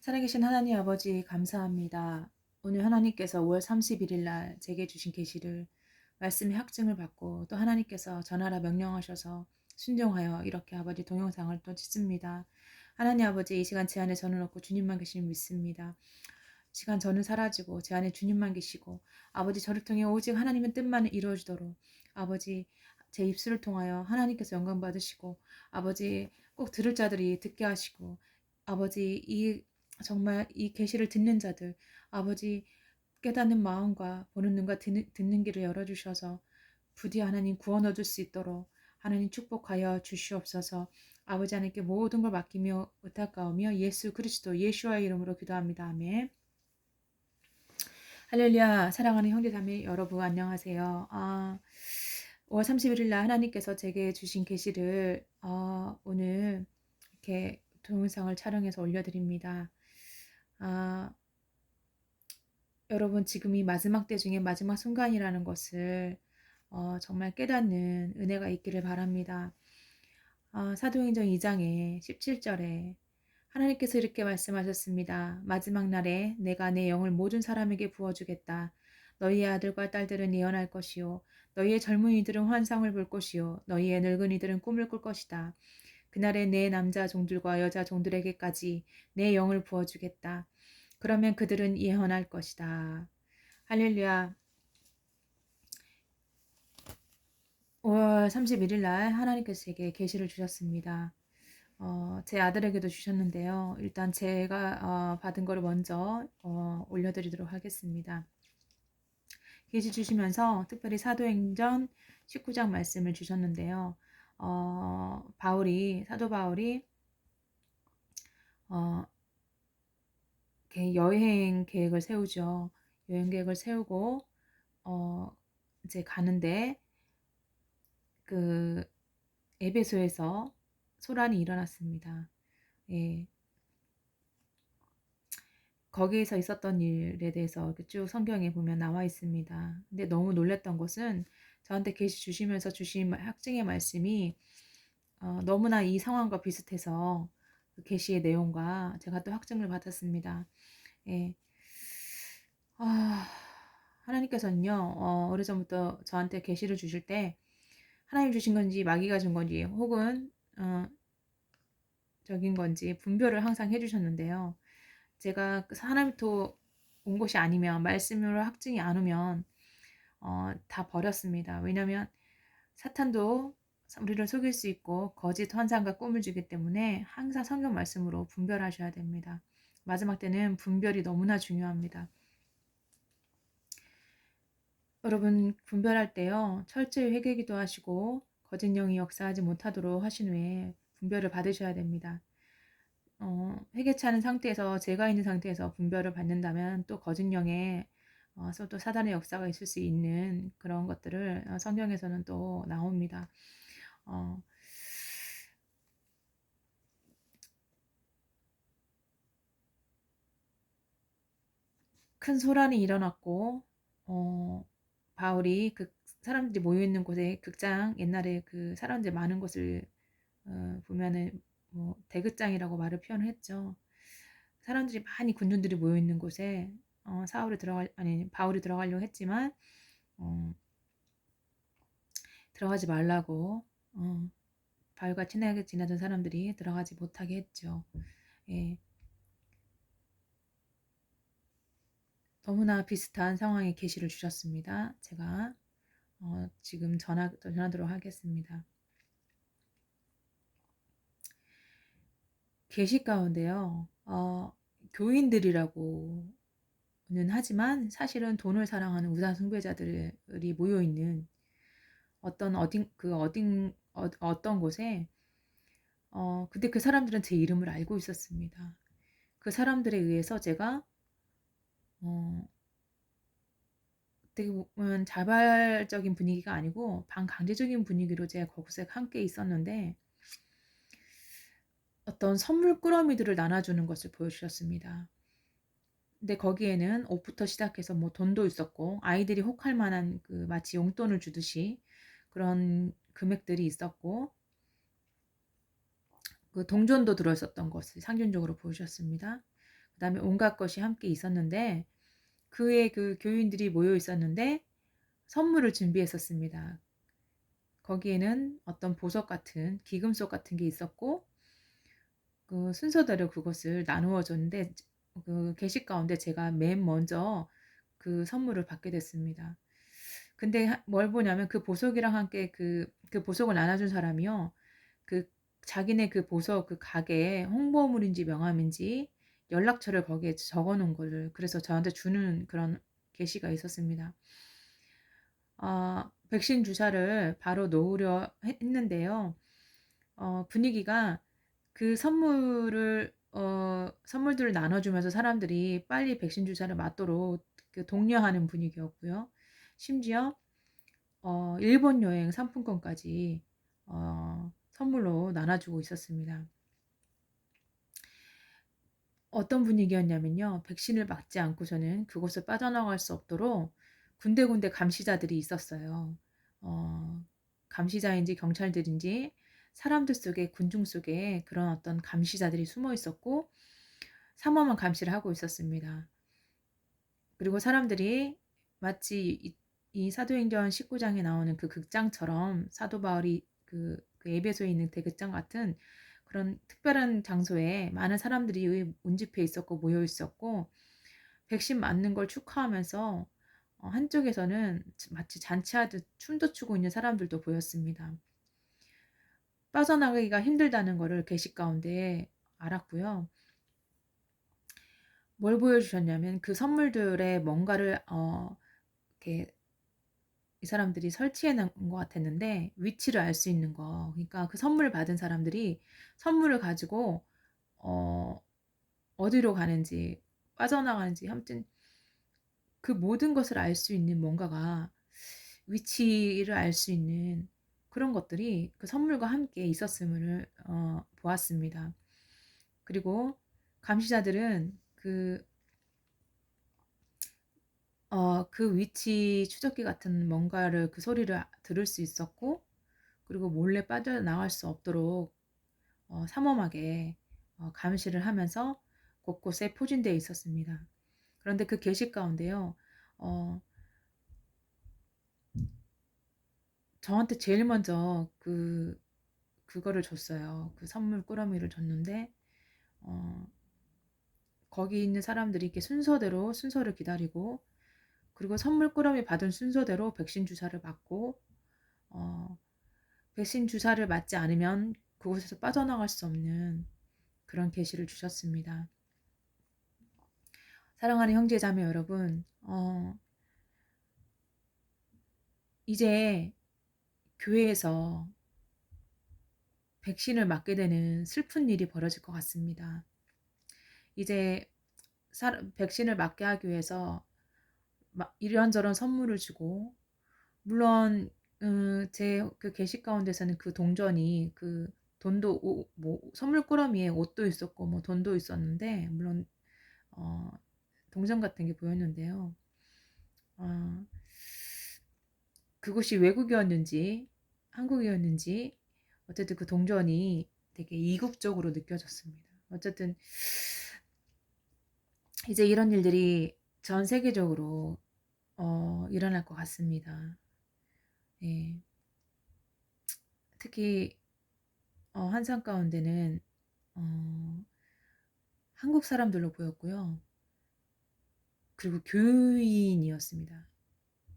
살아계신 하나님 아버지 감사합니다. 오늘 하나님께서 5월 31일 날 제게 주신 계시를 말씀의 확증을 받고 또 하나님께서 전하라 명령하셔서 순종하여 이렇게 아버지 동영상을 또 찍습니다. 하나님 아버지 이 시간 제 안에 저는 없고 주님만 계시는 믿습니다. 시간 저는 사라지고 제 안에 주님만 계시고 아버지 저를 통해 오직 하나님의 뜻만 이루어지도록 아버지 제 입술을 통하여 하나님께서 영광 받으시고 아버지 꼭 들을 자들이 듣게 하시고 아버지 이 정말 이 계시를 듣는 자들 아버지 깨닫는 마음과 보는 눈과 듣는 귀를 열어주셔서 부디 하나님 구원 얻을 수 있도록 하나님 축복하여 주시옵소서. 아버지 하나님께 모든 걸 맡기며 의탁하오며 예수 그리스도 예수와의 이름으로 기도합니다. 아멘. 할렐루야. 사랑하는 형제자매 여러분 안녕하세요. 5월 31일 날 하나님께서 제게 주신 계시를 오늘 이렇게 동영상을 촬영해서 올려드립니다. 여러분 지금이 마지막 때 중에 마지막 순간이라는 것을 정말 깨닫는 은혜가 있기를 바랍니다. 사도행전 2장의 17절에 하나님께서 이렇게 말씀하셨습니다. 마지막 날에 내가 내 영을 모든 사람에게 부어주겠다. 너희의 아들과 딸들은 예언할 것이요 너희의 젊은이들은 환상을 볼 것이요 너희의 늙은이들은 꿈을 꿀 것이다. 그날에 내 남자 종들과 여자 종들에게까지 내 영을 부어주겠다. 그러면 그들은 예언할 것이다. 할렐루야. 5월 31일 날 하나님께서 제게 계시를 주셨습니다. 제 아들에게도 주셨는데요. 일단 제가 받은 거를 먼저 올려드리도록 하겠습니다. 계시 주시면서 특별히 사도행전 19장 말씀을 주셨는데요. 사도 바울이 어, 여행 계획을 세우죠. 여행 계획을 세우고 이제 가는데 그 에베소에서 소란이 일어났습니다. 예. 거기에서 있었던 일에 대해서 쭉 성경에 보면 나와 있습니다. 근데 너무 놀랐던 것은 저한테 계시 주시면서 주신 확증의 말씀이 너무나 이 상황과 비슷해서 그 계시의 내용과 제가 또 확증을 받았습니다. 예. 하나님께서는요, 오래전부터 저한테 계시를 주실 때 하나님 주신 건지 마귀가 준 건지 혹은 적인 건지 분별을 항상 해주셨는데요. 제가 하나님부터 온 것이 아니면 말씀으로 확증이 안 오면 다 버렸습니다. 왜냐하면 사탄도 우리를 속일 수 있고 거짓 환상과 꿈을 주기 때문에 항상 성경 말씀으로 분별하셔야 됩니다. 마지막 때는 분별이 너무나 중요합니다. 여러분 분별할 때요. 철저히 회개기도 하시고 거짓 영이 역사하지 못하도록 하신 후에 분별을 받으셔야 됩니다. 회개치 않은 상태에서 제가 있는 상태에서 분별을 받는다면 또 거짓 영의 또 사단의 역사가 있을 수 있는 그런 것들을 성경에서는 또 나옵니다. 어, 큰 소란이 일어났고 바울이 그 사람들이 모여 있는 곳에 극장 옛날에 그 사람들 많은 곳을 보면은 뭐 대극장이라고 말을 표현을 했죠. 사람들이 많이 군중들이 모여 있는 곳에 바울이 들어가려고 했지만 어, 들어가지 말라고 바울과 친하게 지내던 사람들이 들어가지 못하게 했죠. 예, 너무나 비슷한 상황에 계시를 주셨습니다. 제가 지금 전하도록 하겠습니다. 계시 가운데요. 교인들이라고는 하지만 사실은 돈을 사랑하는 우상 숭배자들이 모여 있는 어떤 곳에 근데 그 사람들은 제 이름을 알고 있었습니다. 그 사람들에 의해서 제가 어떻게 보면 자발적인 분위기가 아니고 반강제적인 분위기로 제가 거기서 함께 있었는데 어떤 선물 꾸러미들을 나눠주는 것을 보여주셨습니다. 근데 거기에는 옷부터 시작해서 뭐 돈도 있었고 아이들이 혹할 만한 그 마치 용돈을 주듯이 그런 금액들이 있었고 그 동전도 들어있었던 것을 상징적으로 보여주셨습니다. 그다음에 온갖 것이 함께 있었는데 그의 그 교인들이 모여 있었는데 선물을 준비했었습니다. 거기에는 어떤 보석 같은 기금속 같은 게 있었고 그 순서대로 그것을 나누어 줬는데 그 계시 가운데 제가 맨 먼저 그 선물을 받게 됐습니다. 근데 뭘 보냐면 그 보석이랑 함께 그 보석을 나눠준 사람이요. 그 자기네 그 보석 그 가게에 홍보물인지 명함인지 연락처를 거기에 적어 놓은 거를 그래서 저한테 주는 그런 게시가 있었습니다. 백신 주사를 바로 놓으려 했는데요. 분위기가 그 선물들을 나눠주면서 사람들이 빨리 백신 주사를 맞도록 그 독려하는 분위기였고요. 심지어 일본 여행 상품권까지 선물로 나눠주고 있었습니다. 어떤 분위기였냐면요. 백신을 맞지 않고서는 그곳을 빠져나갈 수 없도록 군데군데 감시자들이 있었어요. 어, 감시자인지 경찰들인지 사람들 속에 군중 속에 그런 어떤 감시자들이 숨어 있었고 삼엄한 감시를 하고 있었습니다. 그리고 사람들이 마치 이 사도행전 19장에 나오는 그 극장처럼 사도 바울이 그 에베소에 있는 대극장 같은 그런 특별한 장소에 많은 사람들이 운집해 있었고 모여 있었고 백신 맞는 걸 축하하면서 한쪽에서는 마치 잔치하듯 춤도 추고 있는 사람들도 보였습니다. 빠져나가기가 힘들다는 것을 계시 가운데 알았고요. 뭘 보여주셨냐면 그 선물들에 뭔가를 이렇게 이 사람들이 설치해 놓은 것 같았는데 위치를 알 수 있는 거. 그러니까 그 선물을 받은 사람들이 선물을 가지고 어 어디로 가는지 빠져나가는지 아무튼 그 모든 것을 알 수 있는 뭔가가 위치를 알 수 있는 그런 것들이 그 선물과 함께 있었음을 보았습니다. 그리고 감시자들은 그 위치 추적기 같은 뭔가를 그 소리를 들을 수 있었고 그리고 몰래 빠져나갈 수 없도록 삼엄하게 감시를 하면서 곳곳에 포진되어 있었습니다. 그런데 그 계시 가운데요. 어 저한테 제일 먼저 그거를 줬어요. 그 선물 꾸러미를 줬는데 어 거기 있는 사람들이 이렇게 순서대로 순서를 기다리고 그리고 선물 꾸러미 받은 순서대로 백신 주사를 맞고 어 백신 주사를 맞지 않으면 그곳에서 빠져나갈 수 없는 그런 계시를 주셨습니다. 사랑하는 형제 자매 여러분, 이제 교회에서 백신을 맞게 되는 슬픈 일이 벌어질 것 같습니다. 이제 백신을 맞게 하기 위해서 이런저런 선물을 주고 물론 제 그 계시 가운데서는 그 동전이 그 돈도 뭐 선물 꾸러미에 옷도 있었고 뭐 돈도 있었는데 물론 어 동전 같은 게 보였는데요. 어 그곳이 외국이었는지 한국이었는지 어쨌든 그 동전이 되게 이국적으로 느껴졌습니다. 어쨌든 이제 이런 일들이 전 세계적으로 일어날 것 같습니다. 예. 특히 환상 가운데는 어 한국 사람들로 보였고요. 그리고 교인이었습니다.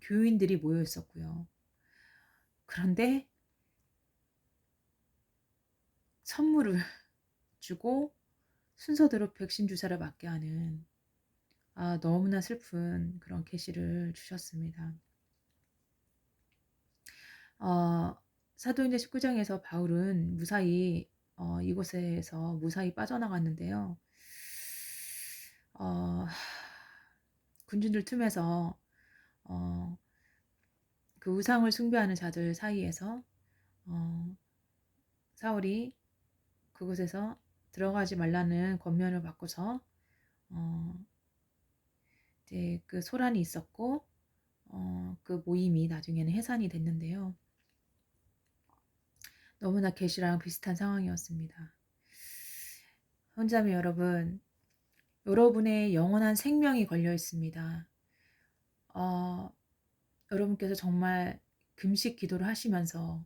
교인들이 모여 있었고요. 그런데 선물을 주고 순서대로 백신 주사를 맞게 하는 너무나 슬픈 그런 계시를 주셨습니다. 어 사도행전 19장에서 바울은 무사히 이곳에서 무사히 빠져나갔는데요. 어 군중들 틈에서 어 그 우상을 숭배하는 자들 사이에서 어 사울이 그곳에서 들어가지 말라는 권면을 받고서 어 이제 그 소란이 있었고 그 모임이 나중에는 해산이 됐는데요. 너무나 계시랑 비슷한 상황이었습니다. 혼자면 여러분 여러분의 영원한 생명이 걸려 있습니다. 어, 여러분께서 정말 금식 기도를 하시면서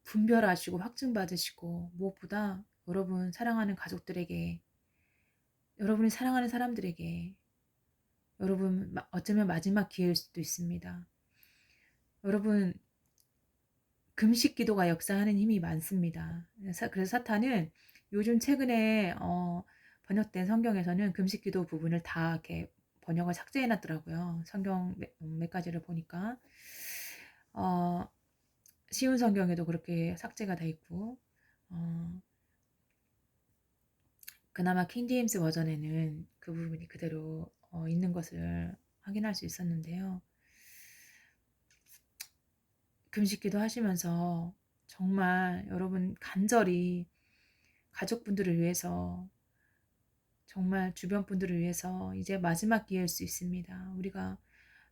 분별하시고 확증 받으시고 무엇보다 여러분 사랑하는 가족들에게, 여러분이 사랑하는 사람들에게, 여러분 어쩌면 마지막 기회일 수도 있습니다. 여러분 금식 기도가 역사하는 힘이 많습니다. 그래서 사탄은 요즘 최근에 번역된 성경에서는 금식 기도 부분을 다 이렇게 번역을 삭제해 놨더라고요. 성경 몇 가지를 보니까 어, 쉬운 성경에도 그렇게 삭제가 돼 있고 어, 그나마 킹 제임스 버전에는 그 부분이 그대로 있는 것을 확인할 수 있었는데요. 금식기도 하시면서 정말 여러분 간절히 가족분들을 위해서, 정말 주변 분들을 위해서 이제 마지막 기회일 수 있습니다. 우리가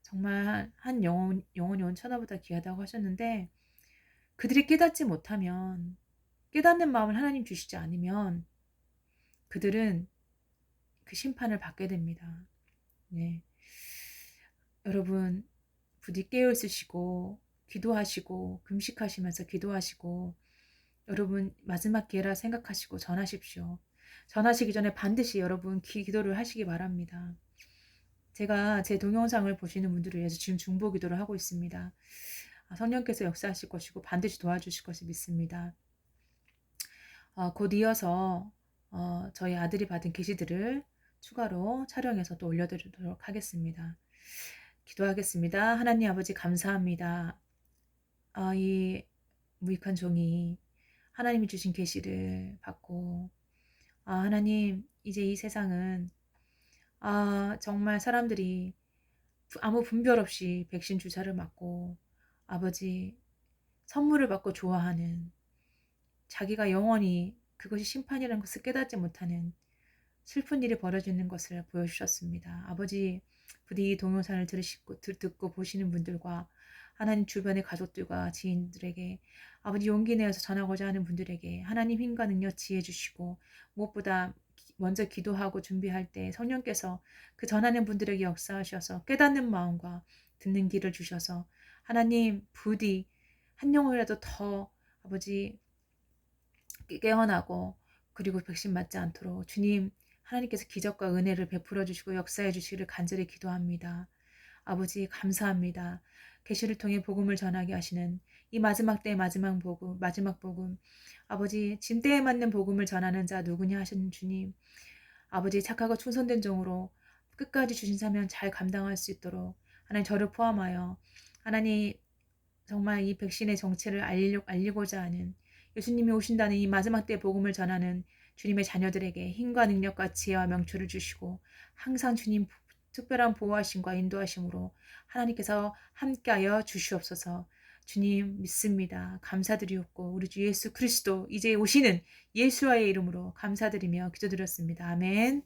정말 한 영혼이 온 천하보다 귀하다고 하셨는데 그들이 깨닫지 못하면, 깨닫는 마음을 하나님 주시지 않으면 그들은 그 심판을 받게 됩니다. 네. 여러분 부디 깨어 있으시고 기도하시고 금식하시면서 기도하시고 여러분 마지막 기회라 생각하시고 전하십시오. 전하시기 전에 반드시 여러분 기도를 하시기 바랍니다. 제가 제 동영상을 보시는 분들을 위해서 지금 중보 기도를 하고 있습니다. 성령께서 역사하실 것이고 반드시 도와주실 것을 믿습니다. 곧 이어서 저희 아들이 받은 게시들을 추가로 촬영해서 또 올려드리도록 하겠습니다. 기도하겠습니다. 하나님 아버지 감사합니다. 이 무익한 종이 하나님이 주신 계시를 받고 하나님 이제 이 세상은 정말 사람들이 아무 분별 없이 백신 주사를 맞고 아버지 선물을 받고 좋아하는, 자기가 영원히 그것이 심판이라는 것을 깨닫지 못하는 슬픈 일이 벌어지는 것을 보여주셨습니다. 아버지 부디 이 동영상을 듣고 보시는 분들과 하나님 주변의 가족들과 지인들에게 아버지 용기 내어서 전하고자 하는 분들에게 하나님 힘과 능력 지혜 주시고 무엇보다 먼저 기도하고 준비할 때 성령께서 그 전하는 분들에게 역사하셔서 깨닫는 마음과 듣는 길을 주셔서 하나님 부디 한 영혼이라도 더 아버지 깨어나고 그리고 백신 맞지 않도록 주님 하나님께서 기적과 은혜를 베풀어 주시고 역사해 주시기를 간절히 기도합니다. 아버지 감사합니다. 계시를 통해 복음을 전하게 하시는 이 마지막 때의 마지막 복음 아버지 진때에 맞는 복음을 전하는 자 누구냐 하시는 주님, 아버지 착하고 충성된 종으로 끝까지 주신 사명 잘 감당할 수 있도록 하나님 저를 포함하여 하나님 정말 이 백신의 정체를 알리고자 하는, 예수님이 오신다는 이 마지막 때 복음을 전하는 주님의 자녀들에게 힘과 능력과 지혜와 명초를 주시고 항상 주님 특별한 보호하심과 인도하심으로 하나님께서 함께하여 주시옵소서. 주님 믿습니다. 감사드리옵고 우리 주 예수 그리스도 이제 오시는 예수와의 이름으로 감사드리며 기도드렸습니다. 아멘.